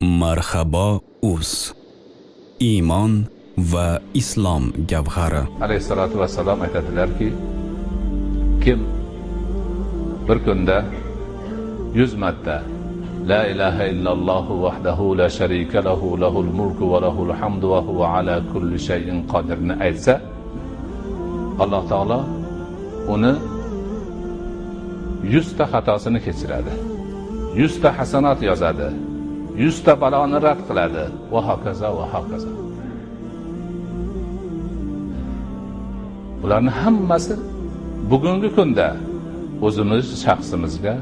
Marhabo uz iymon va islom gavhari. Aleyhissalatu vesselam aytadilarki, kim bir kunda 100 marta La ilahe illallah vahdahu la sharika lahu lahul mulku va lahul hamdu va huwa ala kulli şeyin qadirni aytsa, Allah Taala uni 100 ta xatosini kechiradi, 100 ta hasanat yozadi, 100 ta baloni rad qiladi va hokazo va hokazo. Ularning hammasi bugungi kunda o'zimiz shaxsimizga,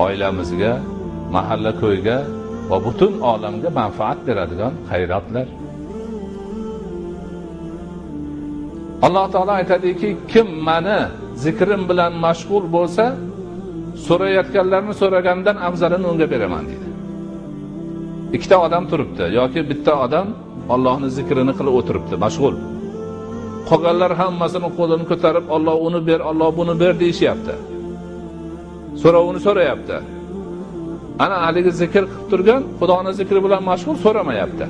oilamizga, mahalla ko'yga va butun olamga manfaat beradigan xayratlar. Alloh taolo aytadiki, kim meni zikrim bilan mashg'ul bo'lsa, so'rayotganlarni so'ragandan afzalini unga beraman dedi. Ikkita odam turibdi yoki bitta odam Allohning zikrini qilib o'tiribdi, mashg'ul. Qolganlar hammasini qo'lini ko'tarib, Alloh uni ber, Alloh buni ber deyishyapti. So'rovini so'rayapti. Ana haligi zikr qilib turgan, Xudoning zikri bilan mashg'ul so'ramayapti.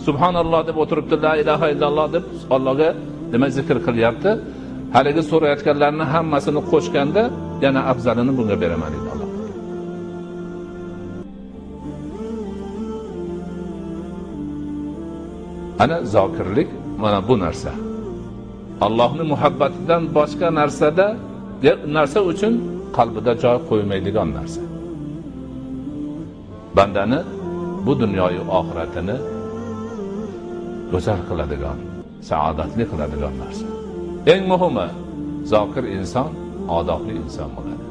Subhanalloh deb o'tiribdi, la ilaha illalloh deb Allohga nima zikr qilyapti. Haligi so'rayotganlarning hammasini qo'shganda, yana afzalini bunga beraman dedi Alloh. Ana zokirlik mana bu narsa. Allohning muhabbatidan boshqa narsa uchun qalbida joy qo'ymaydigan narsa. Bandani bu dunyoyu oxiratini go'zal qiladigan, saodatli qiladigan narsa. Eng muhimi, zokir inson odobli inson bo'ladi.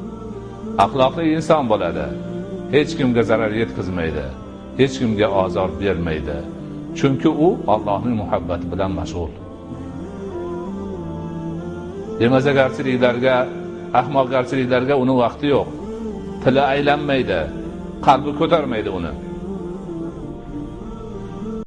Axloqli inson bo'ladi. Hech kimga zarar yetkazmaydi, hech kimga ozor bermaydi. Chunki u Allohning muhabbati bilan mashg'ul. Demazagarchiliklarga, ahmoqgarchiliklarga uni vaqti yo'q. Tili aylanmaydi, qalbi ko'tarmaydi uni.